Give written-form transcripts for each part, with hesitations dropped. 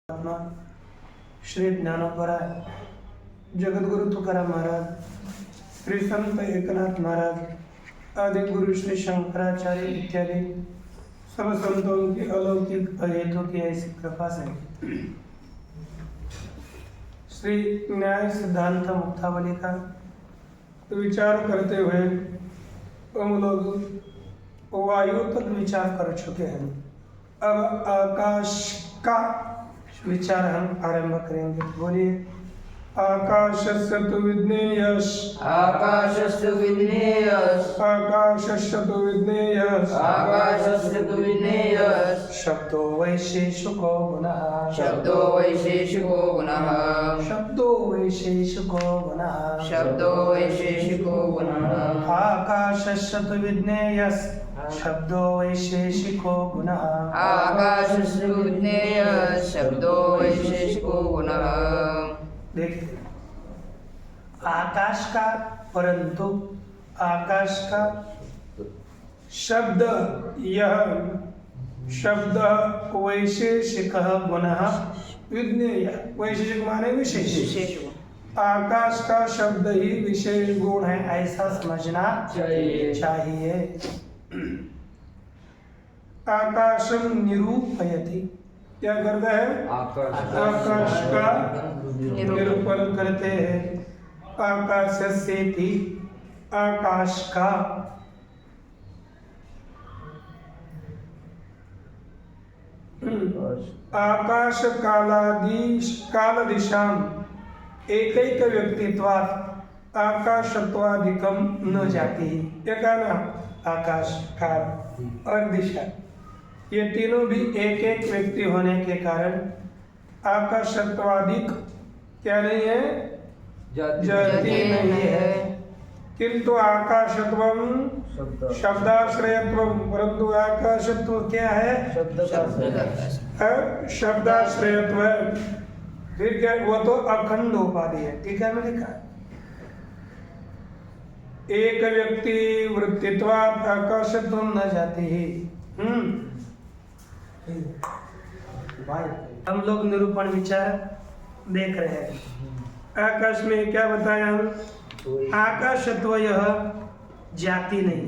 आत्मा श्री ज्ञानोबराय जगद्गुरु तुकाराम महाराज, श्री संत एकनाथ महाराज आदि गुरु श्री शंकराचार्य इत्यादि सब संतों की अलौकिक अहेतु की ऐसी कृपा से श्री न्याय सिद्धांत मुक्तावली का विचार करते हुए हम लोग वायु तक विचार कर चुके हैं। अब आकाश का विचार हम आरंभ करेंगे। बोलिए, आकाशस्य तु विज्ञेयः, आकाशस्य विज्ञेयः, आकाशस्य तु विज्ञेयः, आकाशस्य तु विज्ञेयः, शब्दो वैशेषिको गुणः, शब्दो वैशेषिको गुणः, शब्दो वैशेषिको गुणः, शब्दो वैशेषिको गुणः, आकाशस्य तु विज्ञेयः, शब्दो वैशेषिको गुणः, आकाशस्य विज्ञेयः, शब्दो वैशेषिको गुणः। देखिए, आकाश का, परंतु आकाश का शब्द, यह शब्द वैशेषिक गुणः विज्ञेय, वैशेषिक माने विशेष, आकाश का शब्द ही विशेष गुण है, ऐसा समझना चाहिए। आकाशम निरूपयति, क्या करता है? आकाश का निरूपण करते हैं। आकाश से भी, आकाश का, आकाश काल दिशाम एकैक व्यक्तित्वात् आकाशत्वाधिकम न जाती। ये कहना, आकाश, काल और दिशा, ये तीनों भी एक एक व्यक्ति होने के कारण आकाशत्वाधिक क्या नहीं है? जाति नहीं है। किंतु आकाशत्वम शब्दाश्रयत्वम, परंतु आकाशत्व क्या है? शब्दाश्रयत्व है। फिर क्या? वो तो अखंड उपाधि है। ठीक है, मैं लिखा एक व्यक्ति वृत्तित्वात् आकाशत्व न जाती है। हम लोग निरूपण विचार देख रहे हैं। आकाश में क्या बताया हम? आकाशत्व यह जाति नहीं,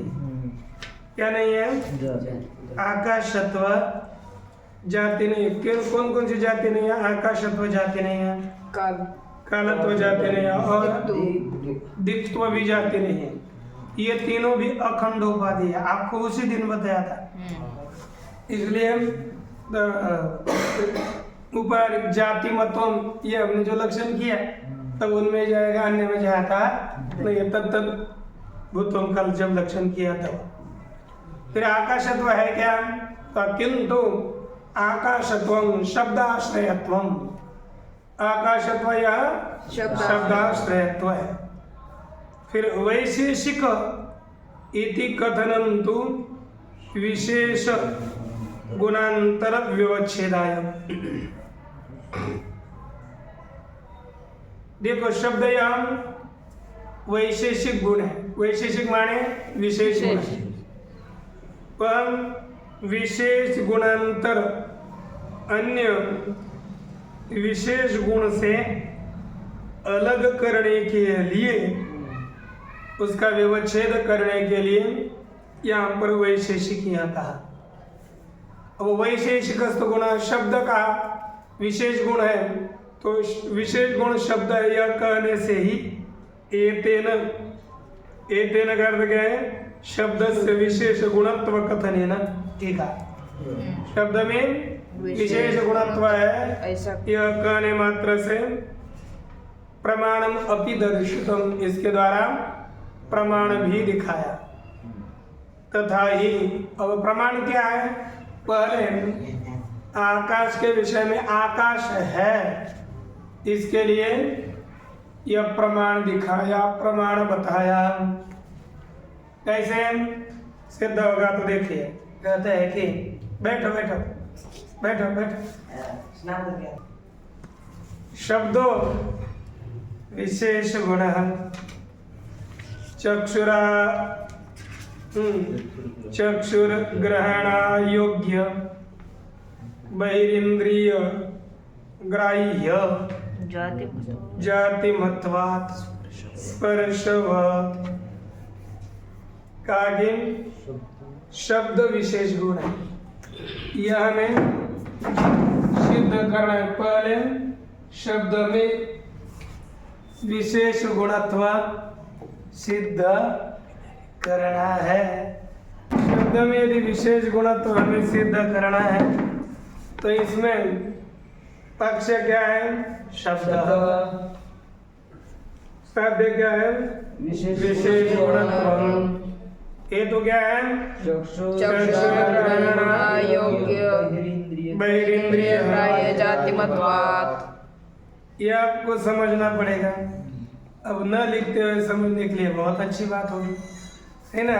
क्या नहीं है? आकाशत्व जाति नहीं। कौन कौन सी जाति नहीं है? आकाशत्व जाति नहीं है, कालत्व जाति नहीं है, और दिक्त्व भी जाति नहीं है। ये तीनों भी अखंड उपाधि है। आपको उसी दिन बताया था। इसलिए ऊपर जाति मतों, ये हमने जो लक्षण किया तब उनमें जाएगा, अन्य में जाता नहीं। तब भूतों कल जब लक्षण किया तब। फिर आकाशत्व है क्या? तो किंतु आकाशत्वं शब्दाश्रयत्वं, आकाशत्व यह शब्दाश्रयत्व है। फिर वैशेषिक इति कथनं तु विशेष गुणांतर व्यवच्छेदाय। देखो, शब्द यहाँ वैशेषिक गुण है। वैशेषिक माने विशेष गुण, पर विशेष गुणांतर अन्य विशेष गुण से अलग करने के लिए, उसका व्यवच्छेद करने के लिए यहाँ पर वैशेषिक यहाँ कहा। अब वैशेषिक गुण शब्द का विशेष गुण है, तो विशेष गुण शब्द यह कहने से ही एतेन का अर्थ क्या है? शब्द से विशेष गुणत्व कथनेन। ठीक है, शब्द में विशेष गुणत्व है, यह कहने मात्र से प्रमाणम अपि दर्शितम, इसके द्वारा प्रमाण भी दिखाया। तथा ही, अब प्रमाण क्या है? पहले आकाश के विषय में आकाश है, इसके लिए यह प्रमाण दिखाया, प्रमाण बताया। कैसे सिद्ध होगा? तो देखिए, कहते हैं कि बैठो बैठो बैठो बैठो। शब्दों विशेष गुण चक्षुर ग्रहण योग्य बहिरिंद्रिय ग्राह्य जातिमत्वात् स्पर्शवत् कागे शब्द विशेष गुण है। यह हमें सिद्ध करना है। पहले शब्द में विशेष गुणत्व सिद्ध करना है। शब्द में यदि विशेष गुणत्व हमें सिद्ध करना है तो इसमें पक्ष क्या है? शब्द। शब्द क्या है? विशेष गुणत्व। हेतु क्या है? बहिरिंद्रिय ग्राह्य जातिमत्वात्। ये आपको समझना पड़ेगा। अब न लिखते हुए समझने के लिए बहुत अच्छी बात होगी, है ना।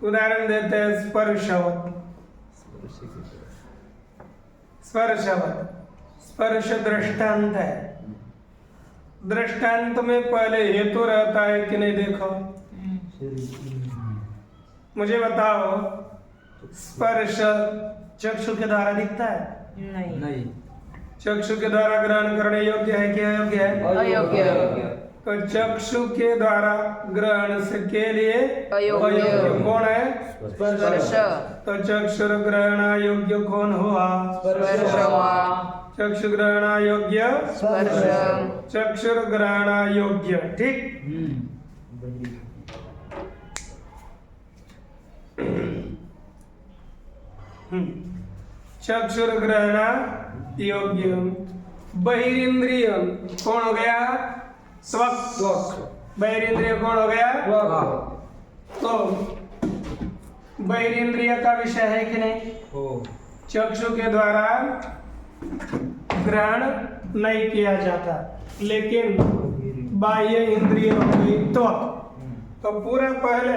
उदाहरण देते हैं स्पर्शवत्। स्पर्शवत्, स्पर्श दृष्टांत है। दृष्टांत में पहले हेतु रहता है कि नहीं? देखो मुझे बताओ, स्पर्श चक्षु के द्वारा दिखता है? नहीं। चक्षु के द्वारा ग्रहण करने योग्य है कि अयोग्य है? अयोग्य। तो चक्षु के द्वारा ग्रहण से के लिए अयोग्य कौन है? स्पर्श। तो चक्षुर ग्रहण योग्य कौन हुआ? स्पर्श हुआ। चक्षु ग्रहण योग्य स्पर्श। चक्षुर ग्रहण योग्य। ठीक। चक्षुर ग्रहण योग्य। बहिरिंद्रिय कौन हो गया? त्वक। बहिरिंद्रिय कौन हो गया? तो बहिरिंद्रिय का विषय है कि नहीं? चक्षु के द्वारा ग्रहण नहीं किया जाता, लेकिन बाह्य इंद्रिय हो गई त्वक। तो पूरा पहले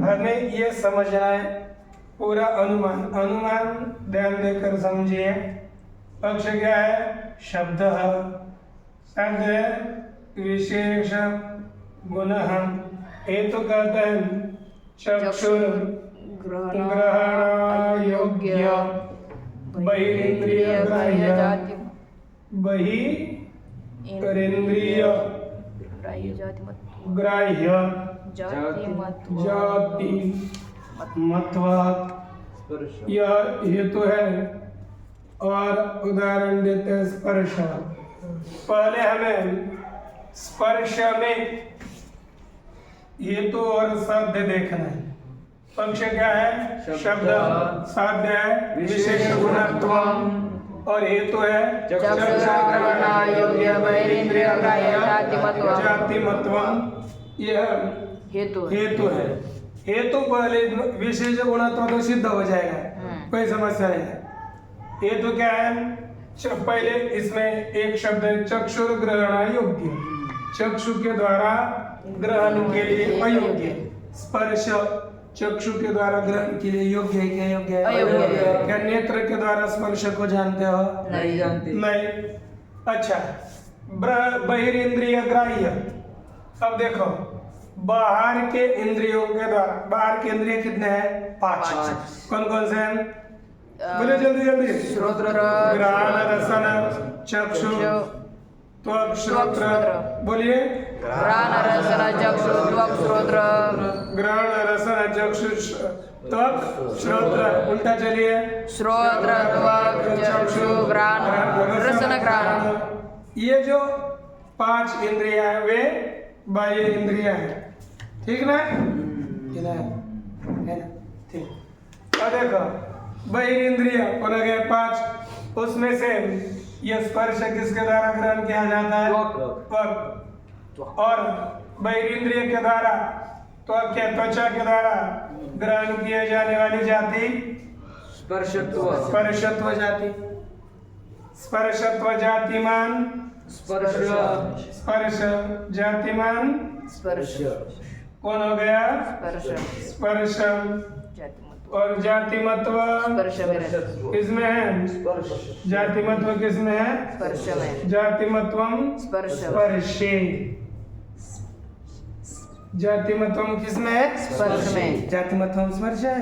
हमें ये समझना है, पूरा अनुमान ध्यान देकर समझिए। पक्ष क्या है? शब्द। शब्द विशेष गुण। हेतु कहते हैं चक्षुर ग्रहण योग्य बहिरिंद्रिय ग्राह्य। बहिरिंद्रिय ग्राह्य जातिमत्वात्। यह हेतु है। और उदाहरण देते हैं स्पर्श। पहले हमें स्पर्श में हेतु और साध्य देखना है। पक्ष क्या है? शब्द। साध्य है विशेष गुणत्व और हेतु है जातिमत्व। यह हेतु है। हेतु पहले विशेष गुणत्व तो सिद्ध हो जाएगा, कोई समस्या नहीं है। हेतु क्या है? पहले इसमें एक शब्द है चक्षुर ग्रहण योग्य। चक्षु के द्वारा ग्रहण के लिए अयोग्य। स्पर्श चक्षु के द्वारा ग्रहण के लिए योग्य है क्या? योग्य है। अयोग्य। क्या नेत्र के द्वारा स्पर्श को जानते हो? नहीं जानते। नहीं। अच्छा, बहिरिंद्रिय ग्राह्य। अब देखो, बाहर के इंद्रियों के द्वारा, बाहर के इंद्रिय कितने हैं? 5। कौन कौन से हैं? बोले जल्दी जल्दी। श्रोत्र, घ्राण, रसन, चक्षु, त्वक, श्रोत्र। बोलिए। घ्राण, रसन, चक्षु, त्वक, श्रोत्र। घ्राण, रसन, चक्षु, त्वक, श्रोत्र। उल्टा चलिए। श्रोत्र, त्वक, चक्षु, घ्राण, रसन, घ्राण। ये जो 5 इंद्रियां हैं वे बाह्य इंद्रियां हैं। ठीक ना? है ना? ठीक। अब देखो, बहिरिंद्रिय कौन हो गए? 5। उसमें से यह स्पर्श किसके द्वारा ग्रहण किया जाता है? त्वक। और बहिरिंद्रिय के द्वारा त्वक के त्वचा के द्वारा ग्रहण किए जाने वाली जाति स्पर्शत्व जाति। स्पर्शत्व जातिमान स्पर्श जातिमान स्पर्श। कौन हो गया? स्पर्श। और जातिमत्व किसमें है? जातिमत्व किसमें है? स्पर्श में। जातिमत्वम स्पर्शे। जातिमत्वम किसमें है? स्पर्श में। जातिमत्वम स्पर्श है।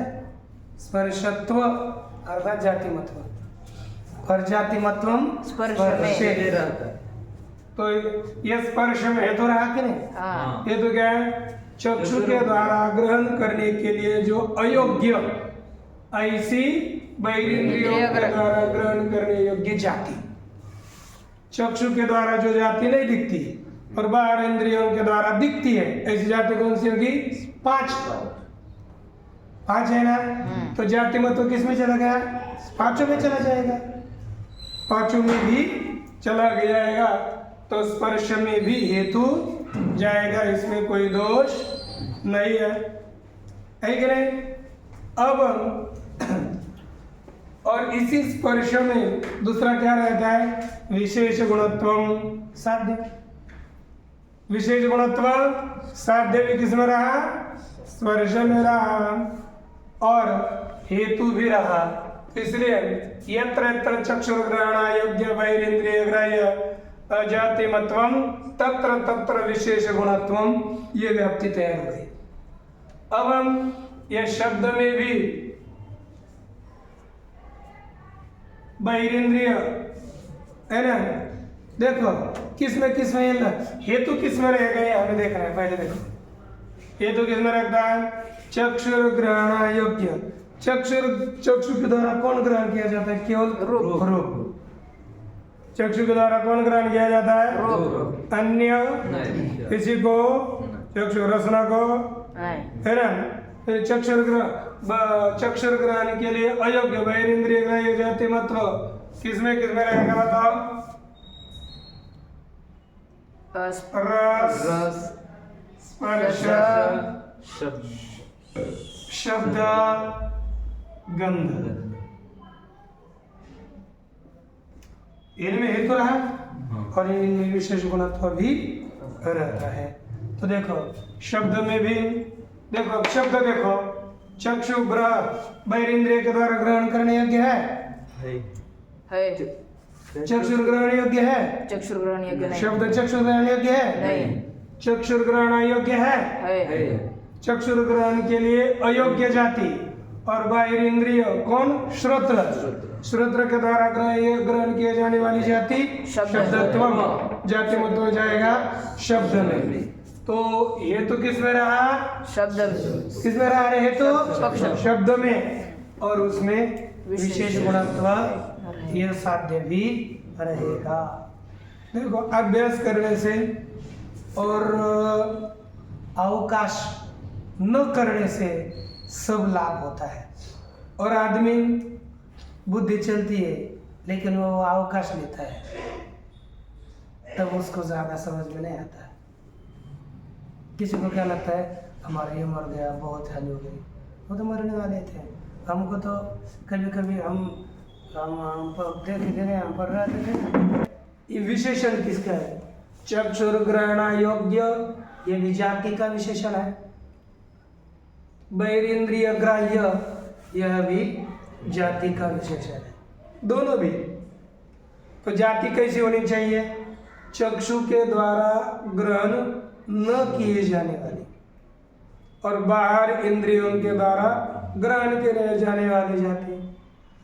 स्पर्शत्व अर्थात जातिमत्व। और जातिमत्वम स्पर्श में। स्पर्शे। रहता है। तो ये स्पर्श में हेतु रहा कि नहीं? हाँ ये तो क्या है? चक्षु के द्वारा ग्रहण करने के लिए जो अयोग्य, ऐसी बहिरेंद्रियों के द्वारा ग्रहण करने योग्य जाति, चक्षु के द्वारा जो जाति नहीं दिखती और बाहर इंद्रियों के द्वारा दिखती है, ऐसी जाति कौन सी होगी? 5 है ना? तो जाति मत किस में चला गया? 5 में चला जाएगा, 5 में भी चला जाएगा। तो स्पर्श में भी हेतु जाएगा, इसमें कोई दोष नहीं है कि नहीं? अब और इसी स्पर्श में दूसरा क्या रहता है? विशेष गुणत्वम साध्य। विशेष गुणत्व साध्य भी किसमें रहा? स्पर्श में रहा और हेतु भी रहा। इसलिए यत्र यत्र चक्षुर्ग्रहण योग्य बहिरेंद्रिय ग्राह्य अजातिमत्वम तत्र तत्र विशेष गुणत्वम, ये व्याप्ति तैयार हो गई। अब हम ये शब्द में भी बहिरेंद्रिय है ना, देखो किसमें हेतु किसमें रहेगा, ये हमें देखना है। पहले देखो हेतु किसमें रहता है? चक्षुर्ग्रहण योग्य। चक्षु के द्वारा कौन ग्रहण किया जाता है? केवल रूप। चक्षु के द्वारा कौन ग्रहण किया जाता है? रूप। अन्य किसी को चक्षु रसना को है ना। फिर चक्षुर ग्रहण के लिए अयोग्य बहिरेंद्रिय ग्राह्य जातिमत्व किसमें रहेगा बताओ? रस, स्पर्श, शब्द, गंध, इनमें हेतु रहा और इनमें विशेष गुणत्व भी रहता है। तो देखो शब्द में भी देखो, शब्द देखो, चक्षु बहिरेंद्रिय के द्वारा ग्रहण करने योग्य है। चक्षुर ग्रहण योग्य है? चक्षुर ग्रहण योग्य नहीं। शब्द चक्षुर ग्रहण योग्य है? नहीं। चक्षुर ग्रहण योग्य है? चक्षुर ग्रहण के लिए अयोग्य जाति और बाहिर इंद्रिय कौन? श्रोत्र। श्रोत्र के द्वारा ग्रहण किए जाने वाली जाति शब्दत्व, जाति मत हो जाएगा शब्द में। तो हेतु किस में रहा? शब्द। किस में रहा? हेतु शब्द में, और उसमें विशेष गुणत्व यह साध्य भी रहेगा। देखो अभ्यास करने से और अवकाश न करने से सब लाभ होता है। और आदमी बुद्धि चलती है लेकिन वो अवकाश लेता है, तब उसको ज्यादा समझ में नहीं आता है। किसी को क्या लगता है हमारा ये मर गया, बहुत हानि हो गई, वो तो मरने वाले थे। हमको तो कभी कभी हम देखे हम पढ़ रहे थे। ये विशेषण किसका है? चक्षुर ग्रहण योग्य, ये भी जाति का विशेषण है। बहिरेंद्रिय ग्राह्य, यह भी जाति का विशेषण है, दोनों भी। तो जाति कैसी होनी चाहिए? चक्षु के द्वारा ग्रहण न किए जाने वाली और बाहर इंद्रियों के द्वारा ग्रहण किए जाने वाली जाति।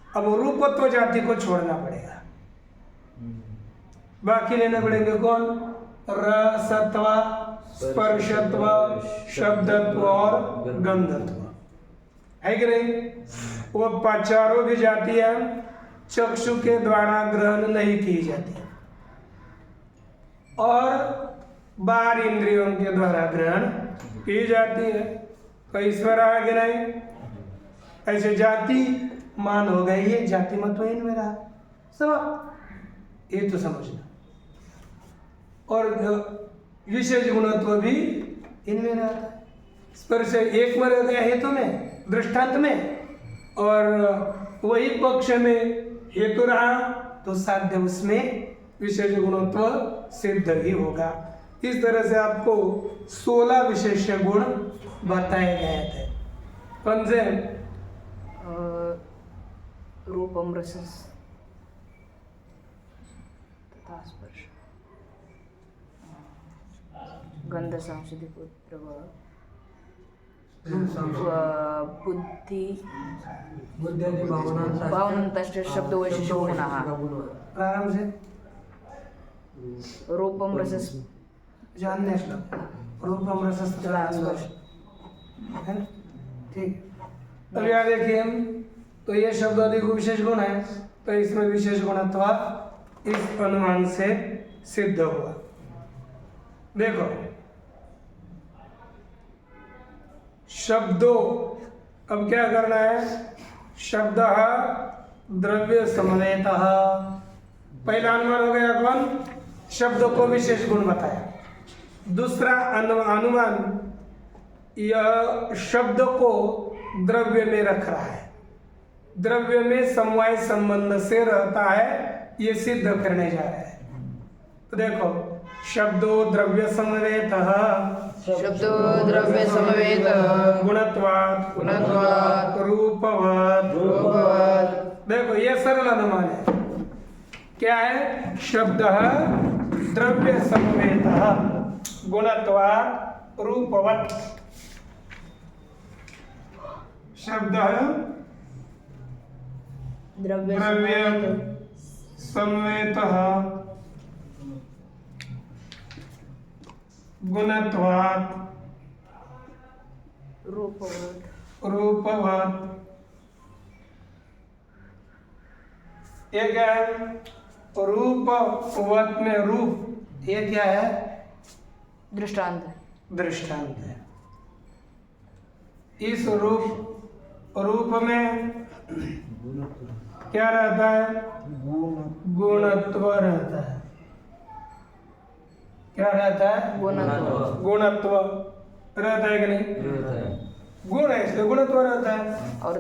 अब रूपत्व जाति को छोड़ना पड़ेगा, बाकी लेने पड़ेंगे कौन? रसत्व, स्पर्शत्व, शब्दत्व और गंधत्व, है कि नहीं? वो चारों भी जातियां चक्षु के द्वारा ग्रहण नहीं की जाती और बाहर इंद्रियों के द्वारा ग्रहण की जाती है। तो ईश्वर आगे नहीं, ऐसे जाति मान हो गई है, जाति मत इनमें रहा सब, ये तो समझना। और विशेष गुणत्व भी इनमें रहता है। स्पर्श एक में रह गया हेतु में, दृष्टांत में, और वही पक्ष में हेतु रहा तो साध्य उसमें विशेष गुणत्व सिद्ध ही होगा। इस तरह से आपको 16 विशेष गुण बताए गए थे। कौन से? रूपम, रसस तथा स्पर्श, गंध, सांस्कृतिक प्रभाव, बुद्धी बुद्ध्यादी भावनांतश्च शब्द वैशिष्ट्य गुणः प्रारंभ से रूपम रसस जानने श्लोक रूपम रसस्पर्श है ना? ठीक। अब यहाँ देखिए हम, तो ये शब्द आदि को विशेष गुण है, तो इसमें विशेष गुणत्व इस अनुमान से सिद्ध हुआ। देखो शब्दों, अब क्या करना है, शब्द द्रव्य समवेतः, पहला अनुमान हो गया कौन, शब्द को विशेष गुण बताया। दूसरा अनुमान, यह शब्द को द्रव्य में रख रहा है, द्रव्य में समवाय संबंध से रहता है, ये सिद्ध करने जा रहे हैं। तो देखो शब्दो द्रव्य समवेतः, शब्दो द्रव्य समवेत गुणत्वात् रूपवत्। देखो ये सरल अनुमान है। क्या है, शब्द द्रव्य समवेतः गुणत्वात् रूपवत्। शब्द द्रव्य समवेतः गुणत्वात् रूपवत्। ये क्या है, रूपवत् में रूप, ये क्या है, दृष्टांत दृष्टांत है। इस रूप में क्या रहता है, गुणत्व रहता है। क्या रहता है, गुणत्व रहता है कि नहीं, गुण है इसलिए गुणत्व रहता है। और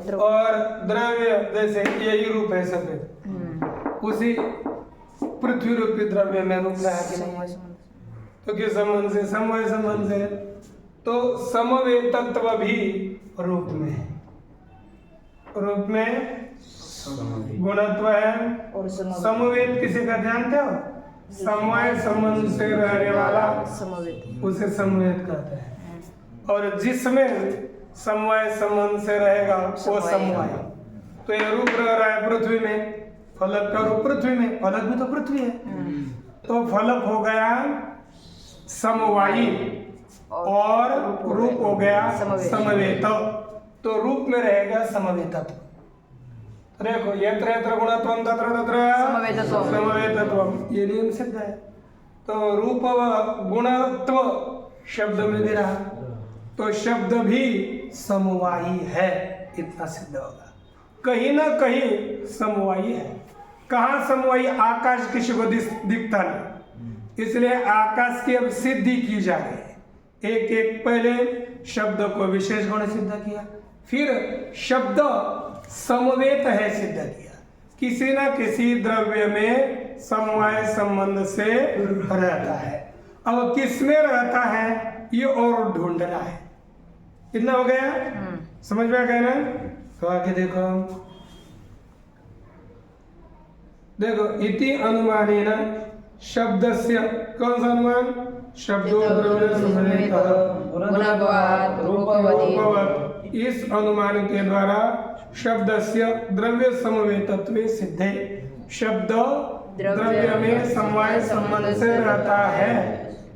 द्रव्य जैसे यही रूप है सफेद, उसी पृथ्वी रूपी द्रव्य में रूप रहा कि नहीं, तो किस संबंध से, समवाय संबंध से। तो समवेतत्व भी रूप में है, रूप में गुणत्व है। और समवेत किसे का जानते हो, समवाय संबंध से रहने वाला, समवेत उसे समवेत कहते हैं। और जिसमें समवाय संबंध से रहेगा वो समवाय। तो ये रूप रह रहा है पृथ्वी में, फलक का रूप पृथ्वी में, फलक भी तो पृथ्वी है, तो फलक हो गया समवायी और रूप हो गया समवेत। तो रूप में रहेगा समवेतत्व। देखो यत्र यत्र गुणत्वं तत्र तत्र समवेतत्वं, ये नियम सिद्ध है। तो रूप व गुणत्व शब्द में भी रहा, तो शब्द भी समवायी है, इतना सिद्ध होगा। कहीं ना कहीं समवायी है। कहाँ समवायी, आकाश किसी को दिखता नहीं, इसलिए आकाश की अब सिद्धि की जा रही है। एक एक पहले शब्द को विशेष गुण सिद्ध किया, फिर शब्द समवेत है सिद्ध किया। किसी न किसी द्रव्य में समवाय संबंध से रहता है। अब किस में रहता है ये और ढूंढ रहा है। कितना हो गया, समझ में आ गया ना। तो आगे देखो इति अनुमानेन शब्दस्य, कौन सा अनुमान, शब्दो द्रव्य समवेतः गुणत्वात् रूपवत्। इस अनुमान के द्वारा शब्दस्य द्रव्य समवेतत्व सिद्धे, शब्द द्रव्य में समवाय संबंध से रहता है,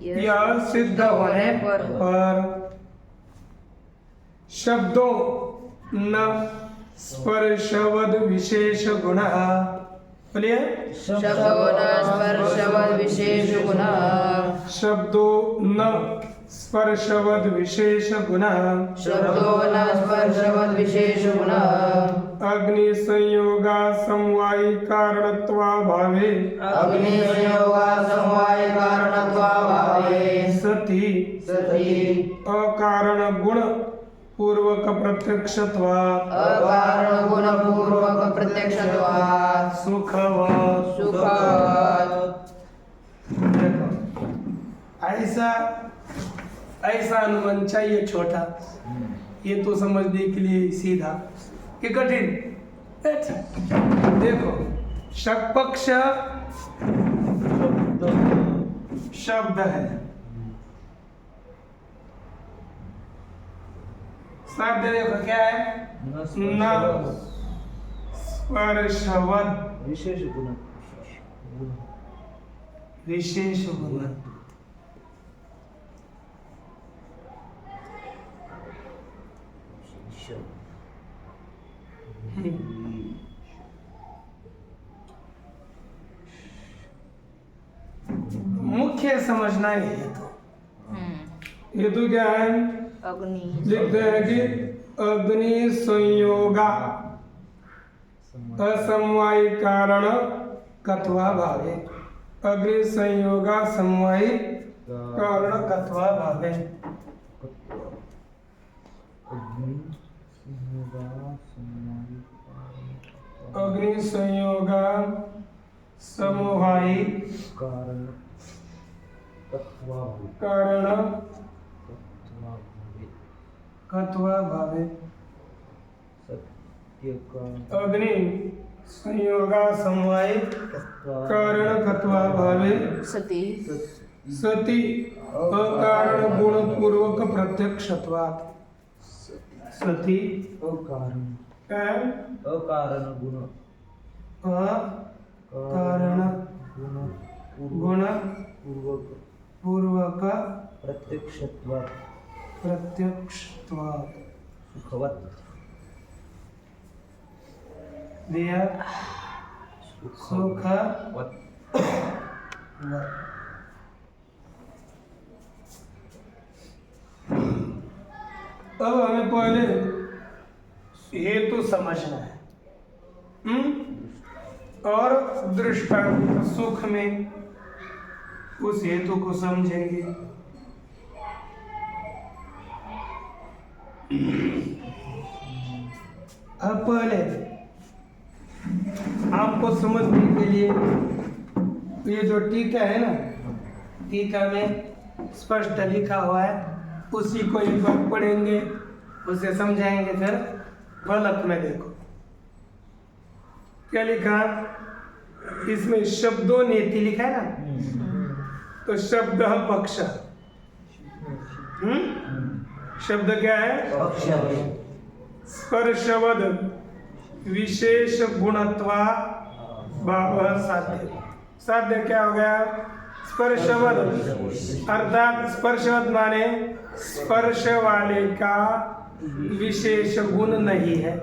यह सिद्ध होने पर शब्दों न स्पर्शवद विशेष गुणः, बोलिए शब्दो न स्पर्शवद विशेष गुणः, शब्दो न स्पर्शवद विशेष गुणः, शब्दो न स्पर्शवद विशेष गुणः, अग्नि संयोगा समवायी कारणत्वाभावे, अग्नि संयोगा समवाय कारणत्वाभावे, सति अकारण गुण पूर्वक प्रत्यक्षत्वात्, अकारण गुण पूर्वक प्रत्यक्षत्वात्, सुखवत्। देखो ऐसा अनुमान चाहिए छोटा, ये तो समझने के लिए सीधा कि कठिन। देखो पक्ष शब्द है, साध्य देखो क्या है न स्पर्शवत विशेष गुण विशेष गुण मुख्य समझना है ये तो क्या है अग्नि लिखते हैं कि अग्नि संयोगा असमवायी कारण कत्वा भावे अग्नि संयोगा समवायी कारण कत्वा भावे अग्नि संयोगा समवायी कारण कारण कत्वा भावे सत्य का अग्नि संयोगा समवायी कारण कत्वा भावे सती सती अकारण गुण पूर्वक प्रत्यक्षत्वात् सती अकारण अकारण गुण गुण पूर्वक पूर्वक प्रत्यक्षत्वात् प्रत्यक्षत्वात् सुखवत् दिया सुख अब हमें पहले हेतु समझना है और दृष्टांत सुख में उस हेतु को समझेंगे। अब पहले आपको समझने के लिए ये जो टीका है ना, टीका में स्पष्ट लिखा हुआ है, उसी को एक बार पढ़ेंगे, उसे समझाएंगे। फिर फलक में देखो क्या लिखा, इसमें शब्दों नेति लिखा है ना, तो शब्द पक्ष शब्द क्या है पक्ष स्पर्शवद विशेष गुणत्वा भाव साध्य। साध्य क्या हो गया स्पर्शवद, अर्थात स्पर्शवद माने स्पर्श वाले का विशेष गुण नहीं है।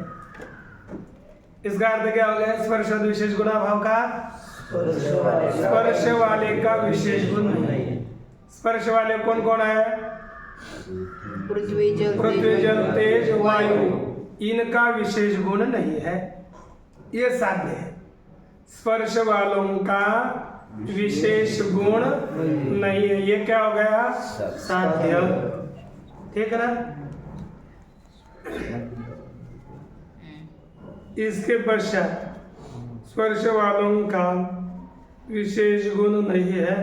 इसका अर्थ क्या हो गया स्पर्शवद विशेष गुणाभाव का स्पर्श वाले का विशेष गुण नहीं है। स्पर्श वाले कौन कौन है पृथ्वी जल तेज वायु, इनका विशेष गुण नहीं है, ये साध्य है। स्पर्श वालों का विशेष गुण नहीं है, ये क्या हो गया साध्य। ठीक है ना। इसके पश्चात स्पर्श वालों का विशेष गुण नहीं है,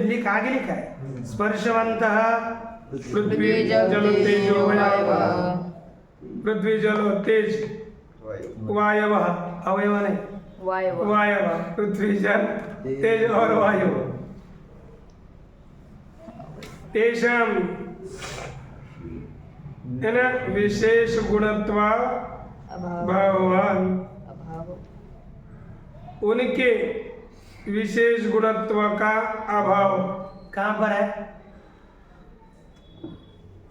लिखा आगे लिखा है स्पर्शवंतः पृथ्वी जल तेजो वायवः, पृथ्वी जल तेज वायवः, अवयव नहीं वायवः, पृथ्वी जल तेज और वायु, तेषां है ना विशेष गुणत्वा भावान, उनके विशेष गुणत्व का अभाव कहाँ पर है,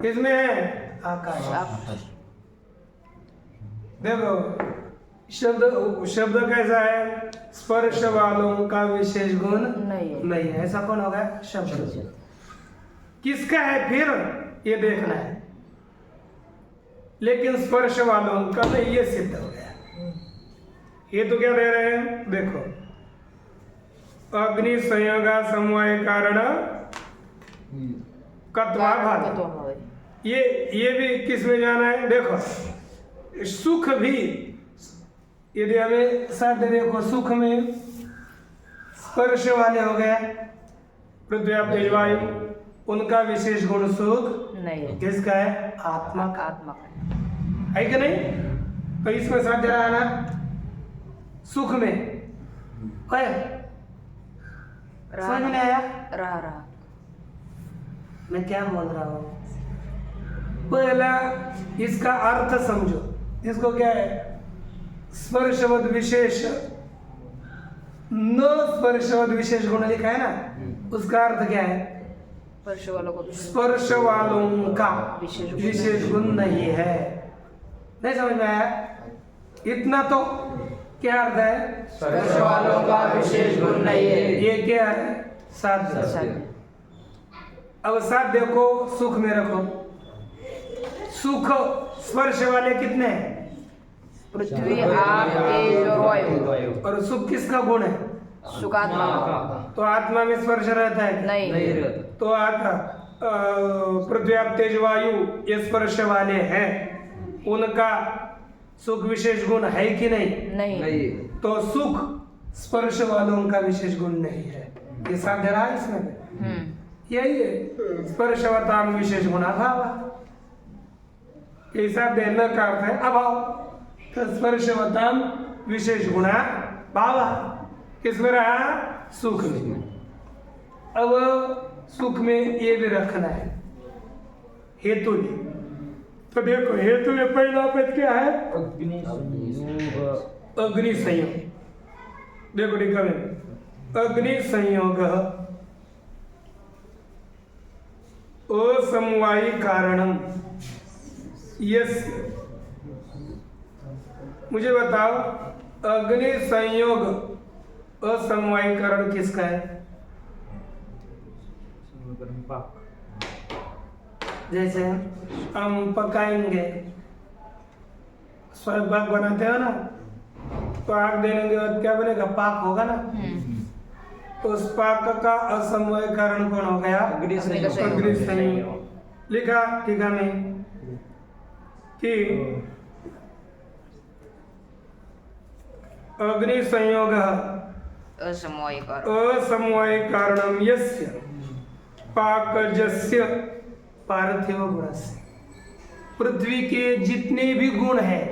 किसमें है आकाश। देखो शब्द कैसा है स्पर्श वालों का विशेष गुण नहीं है, ऐसा कौन होगा शब्द। किसका है फिर ये देखना है, लेकिन स्पर्श वालों का नहीं, ये सिद्ध हो गया। ये तो क्या दे रहे हैं देखो, अग्नि संयोगा समवाय कारण कत्वा भाव, ये भी किस में जाना है देखो। सुख भी यदि हमें साध्य देखो, सुख में स्पर्श वाले हो गए पृथ्वी आप तेज वायु, उनका विशेष गुण सुख नहीं, किसका है आत्मा का, आत्मा है कि नहीं। तो इसमें साध्य रहा ना सुख में है, समझ में नहीं आया रहा मैं क्या बोल रहा हूँ? पहला इसका अर्थ समझो। इसको क्या है? स्पर्शवद विशेष, न स्पर्शवद विशेष गुण लिखा है ना, उसका अर्थ क्या है? स्पर्श वालों को स्पर्श वालों का विशेष गुण नहीं है। नहीं समझ में आया? इतना तो क्या अर्थ है? स्पर्श वालों का विशेष गुण नहीं है। ये क्या है? साध्य। अब साध्य को सुख में रखो। सुख स्पर्श वाले कितने हैं? पृथ्वी, आग, तेज और वायु। और सुख किसका गुण है? सुखात्मा। तो आत्मा में स्पर्श रहता है? नहीं। तो पृथ्वी, आप, तेज, वायु ये स्पर्श वाले हैं, उनका सुख विशेष गुण है कि नहीं? तो सुख स्पर्श वालों का विशेष गुण नहीं है। ये साध्य रहा इसमें। यही है स्पर्शवताम विशेष गुणाभाव। ये साध्य न का अर्थ है अभाव। तो स्पर्शवताम विशेष गुणा भाव किसमें रहा? सुख में। अब सुख में ये भी रखना है हेतु ने। तो देखो हेतु में पहला पद क्या है? अग्नि संयोग। देखो टीका में अग्नि संयोग असमवायी कारणम यस्य। मुझे बताओ अग्नि संयोग असमवायी कारण किसका है? जैसे हम पकाएंगे, स्वयं बनाते हो ना, तो आग देने के बाद क्या बनेगा? पाक होगा ना। तो उस पाक का असमवाय कारण कौन हो गया? अग्नि संयोग। लिखा टीका में कि अग्नि संयोग असमवाय कारणम यस्य पाकजस्य पार्थिव गुणस्य। पृथ्वी के जितने भी गुण हैं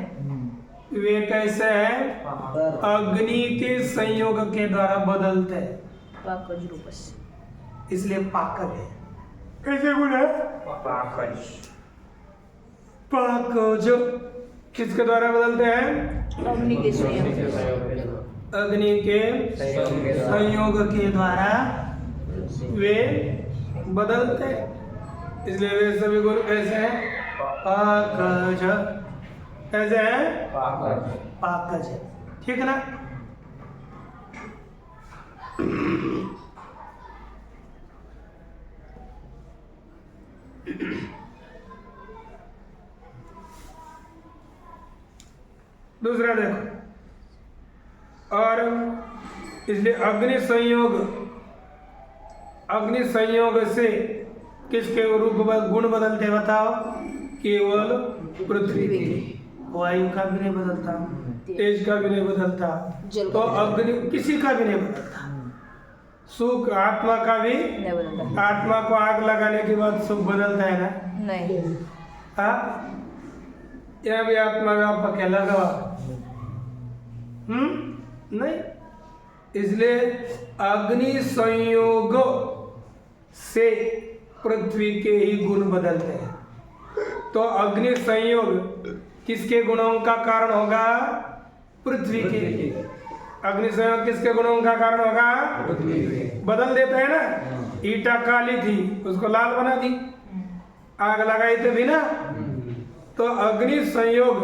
वे कैसे हैं? अग्नि के संयोग के द्वारा बदलते हैं, पाकज रूप से। इसलिए पाकज है। कैसे गुण है? पाकज किसके द्वारा बदलते हैं? अग्नि के संयोग। अग्नि के संयोग के द्वारा वे बदलते हैं। इसलिए वे सभी गुण कैसे हैं? पाकज। कैसे हैं? पाकज है। ठीक है ना? दूसरा देखो, और इसलिए अग्नि संयोग से किसके रूप गुण बदलते बताओ? केवल पृथ्वी के। वायु का भी नहीं बदलता, तेज का भी नहीं बदलता, तो अग्नि किसी का भी नहीं बदलता। सुख आत्मा का भी नहीं बदलता। आत्मा को आग लगाने के बाद सुख बदलता है ना? नहीं। हाँ, यह भी आत्मा में आप अकेला गवा। नहीं। इसलिए अग्नि संयोग से पृथ्वी के ही गुण बदलते हैं। तो अग्नि संयोग किसके गुणों का कारण होगा? पृथ्वी के। अग्नि संयोग किसके गुणों का कारण होगा? बदल देता है ना। ईटा काली थी, उसको लाल बना दी, आग लगाई तो भी ना। तो अग्नि संयोग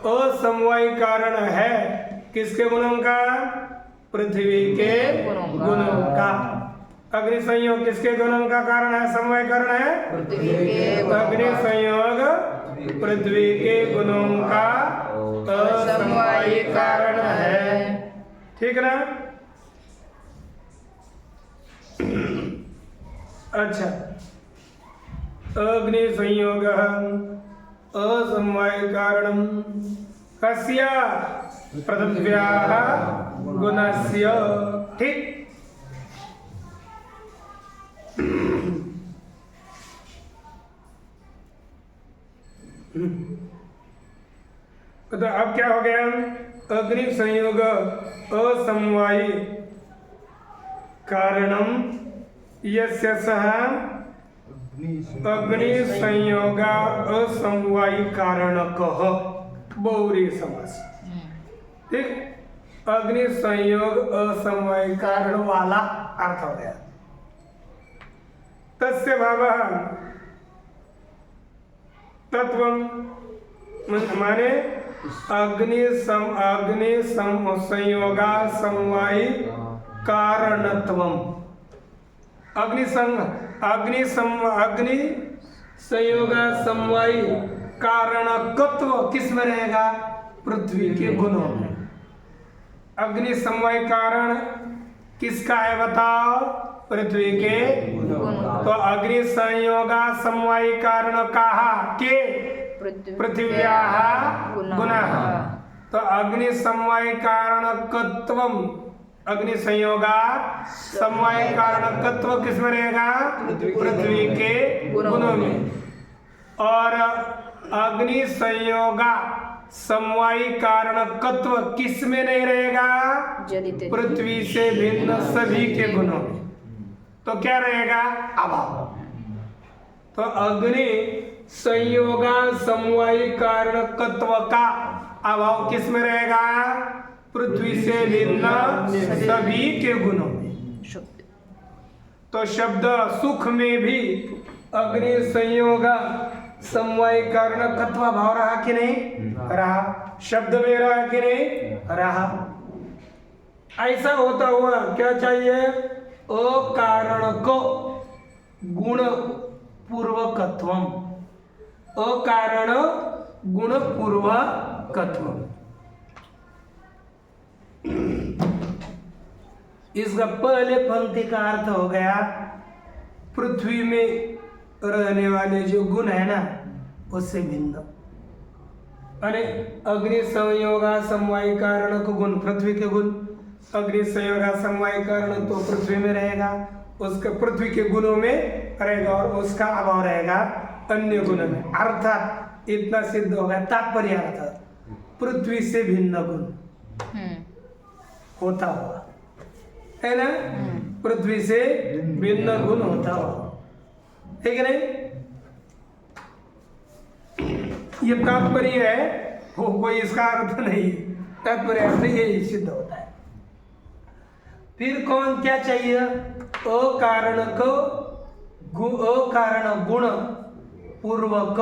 असमवायी कारण है किसके गुणों का? पृथ्वी के गुणों का। अग्नि संयोग किसके गुणों का कारण है? समवाय कारण है पृथ्वी के। अग्नि संयोग पृथ्वी के गुणों का असमवायी कारण है। ठीक ना? अच्छा, अग्नि संयोग असमवाय कारणम कस्य? पृथिव्याः गुणस्य। ठीक। तो अब क्या हो गया? अग्नि संयोग असमवायी कारणम यस्य सः अग्नि संयोगा असमवायी कारणकः बहुरी समास। ठीक, अग्नि संयोग असमवायी कारण वाला अर्थ हो गया। तस्य भावः तत्वम माने अग्नि संयोगा समवायी कारणत्वम। अग्नि संयोगा समवायी कारणकत्व किस में रहेगा? पृथ्वी के गुणों में। अग्नि समवायी कारण किसका है बताओ? पृथ्वी के गुणों। तो अग्नि संयोगा समवायी कारण कहा के पृथिव्याः गुणः। तो अग्नि समवायी कारणकत्वम, अग्नि संयोगा समवायी कारणकत्व किस में रहेगा? पृथ्वी के गुणों में। और अग्नि संयोगा समवायी कारणकत्व किस में नहीं रहेगा? पृथ्वी से भिन्न सभी के गुणों में। तो क्या रहेगा? अभाव। तो अग्नि संयोगा समवायी कारणकत्व का अभाव किस में रहेगा? पृथ्वी से भिन्न सभी के गुणों में। तो शब्द सुख में भी अग्नि संयोगा समवायी कारणकत्व भाव रहा कि नहीं? रहा। शब्द में रहा कि नहीं? रहा। ऐसा होता हुआ क्या चाहिए? अकारण को गुण पूर्वकत्वम, अकारण गुण पूर्वकत्वम। इसका पहले पंक्ति का अर्थ हो गया पृथ्वी में रहने वाले जो गुण है ना उससे भिन्न। अरे अग्नि संयोगा समवायी कारण को गुण पृथ्वी के गुण, अग्नि संयोगा समवायी कारण तो पृथ्वी में रहेगा, उसका पृथ्वी के गुणों में रहेगा और उसका अभाव रहेगा अन्य गुणों में। अर्थात इतना सिद्ध होगा, तात्पर्य अर्थ पृथ्वी से भिन्न गुण होता हुआ है ना, पृथ्वी से भिन्न गुण होता हुआ, ठीक है नहीं? ये तात्पर्य है, वो कोई इसका अर्थ नहीं, तात्पर्य अर्थ यही सिद्ध होता है। फिर कौन क्या चाहिए? अकारण को अकारण गुण पूर्वक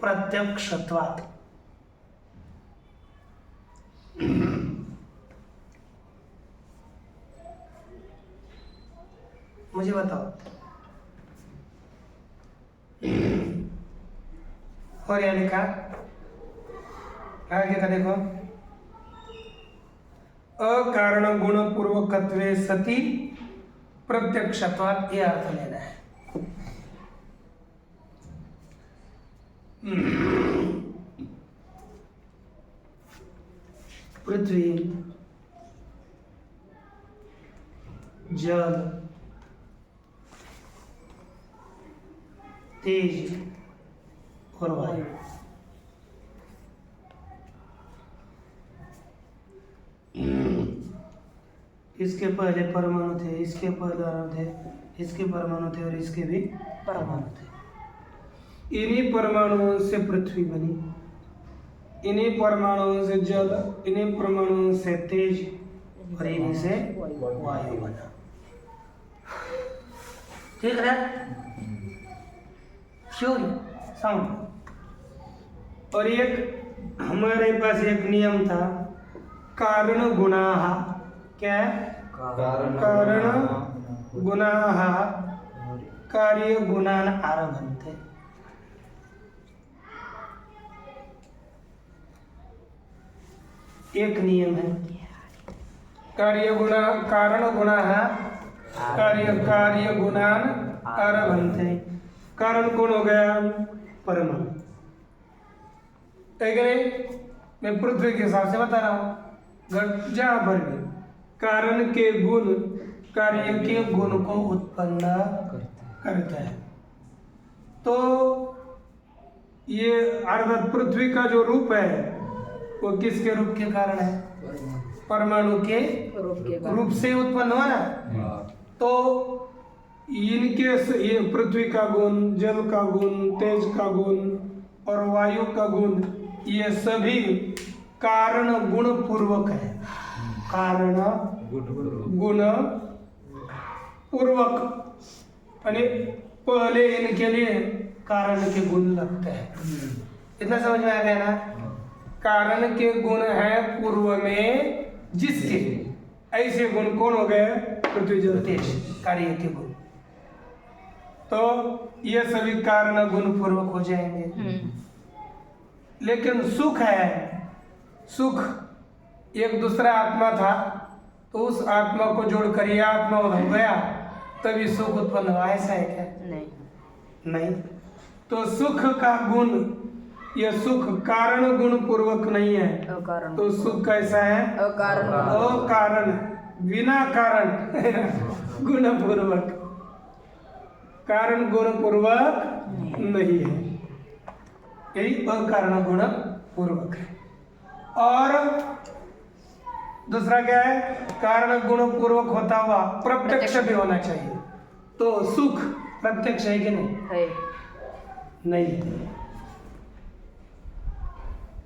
प्रत्यक्षत्वात्। मुझे बताओ, और या लिखा आगे का देखो, अकारण गुण पूर्वकत्वे सति प्रत्यक्षत्वात्, ये अर्थ लेना है। पृथ्वी, जल, तेज और वायु, इसके पहले परमाणु थे, इसके परमाणु थे, इसके परमाणु थे और इसके भी परमाणु थे। इन्हीं परमाणुओं से पृथ्वी बनी, इन्हीं परमाणुओं से जल, इन्हीं परमाणुओं से तेज और इन्हीं से वायु बना। ठीक है? क्यों साउंड। और एक हमारे पास एक नियम था, कारण गुणाः, क्या है? कारण गुणाः कार्य गुणान आरभन्ते। एक नियम है, कार्य गुणा कारण गुणाः कार्य गुणान आरभन्ते। कारण कौन हो गया? परमाणु, ठीक है? मैं पृथ्वी के हिसाब से बता रहा हूँ, जहाँ पर भी कारण के गुण कार्य के गुण को उत्पन्न करता है। तो ये अर्थात पृथ्वी का जो रूप है वो किसके रूप के कारण है? परमाणु के रूप से उत्पन्न हुआ ना। तो ये पृथ्वी का गुण, जल का गुण, तेज का गुण और वायु का गुण, ये सभी कारण गुण पूर्वक है। कारण गुण पूर्वक, यानी पहले इनके लिए कारण के गुण लगते हैं। इतना समझ में आ गया ना? कारण के गुण है पूर्व में जिसके, ऐसे गुण कौन हो गए? पृथ्वी जल तेज, कार्य के गुण। तो ये सभी कारण गुण पूर्वक हो जाएंगे। लेकिन सुख है, सुख एक दूसरा आत्मा था, तो उस आत्मा को जोड़कर यह आत्मा हो गया, तभी सुख उत्पन्न हुआ। ऐसा है क्या? नहीं। तो सुख का गुण, यह सुख कारण गुण पूर्वक नहीं है, तो सुख कैसा है? अकारण, बिना कारण गुण पूर्वक। कारण गुण पूर्वक नहीं है, यही अकारण गुण पूर्वक है। और दूसरा क्या है? कारण गुण पूर्वक होता हुआ प्रत्यक्ष भी होना चाहिए। तो सुख प्रत्यक्ष है कि नहीं? है। नहीं।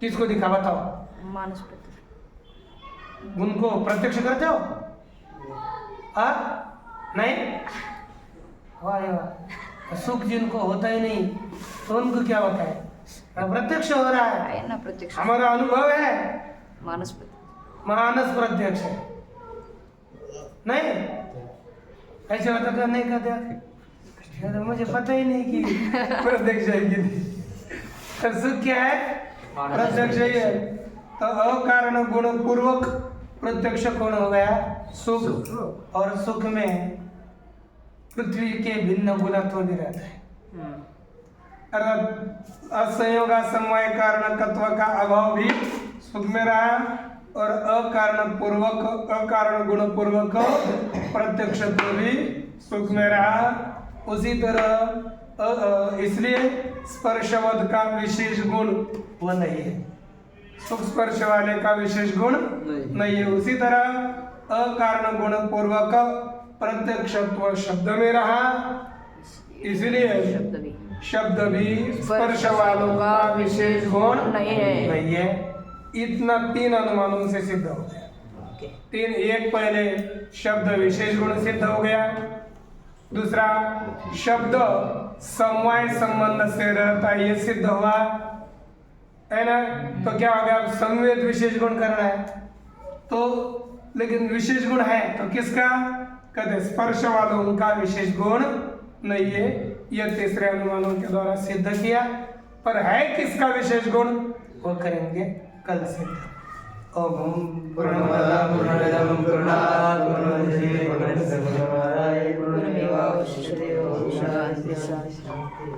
किसको दिखा बताओ? मानस प्रत्यक्ष। उनको प्रत्यक्ष करते हो? हाँ? नहीं? वाह वाह। सुख जिनको होता ही नहीं, तो उनको क्या होता है? प्रत्यक्ष हो रहा है ना, प्रत्यक्ष हमारा अनुभव है। मानस प्रत्यक्ष, मानस प्रत्यक्ष है। नहीं ऐसे होता तो नहीं कहते, तो मुझे पता ही नहीं कि प्रत्यक्ष है कि नहीं। तो सुख क्या है? प्रत्यक्ष ही है। तो अकारण गुण पूर्वक प्रत्यक्ष कौन हो गया? सुख। और सुख में पृथ्वी के भिन्न गुणत्व भी रहता है। अर्थात असंयोग समवाय कारणकत्व का अभाव भी सुख में रहा, और अकारण पूर्वक, अकारण गुण पूर्वक प्रत्यक्षत्व भी सुख में रहा। उसी तरह इसलिए स्पर्शवद का विशेष गुण वो नहीं है, सुख स्पर्श वाले का विशेष गुण नहीं है। उसी तरह अकारण गुण पूर्वक प्रत्यक्षत्व शब्द में रहा, इसलिए शब्द भी स्पर्श वालों का विशेष गुण नहीं है। इतना तीन अनुमानों से सिद्ध हो गया। तीन, एक पहले शब्द विशेष गुण सिद्ध हो गया, दूसरा शब्द समवाय संबंध से रहता है, ये सिद्ध हुआ है ना। तो क्या हो गया? अब संवेद विशेष गुण करना है, तो लेकिन विशेष गुण है तो किसका? कहते स्पर्श वालों उनका विशेष गुण नहीं है। यह तीसरे अनुमानों के द्वारा सिद्ध किया, पर है किसका विशेष गुण वो करेंगे कल सिद्ध। ओम पूर्णमदः पूर्णमिदं पूर्णात् पूर्णमुदच्यते पूर्णस्य पूर्णमादाय पूर्णमेवावशिष्यते। ओम शांति शांति।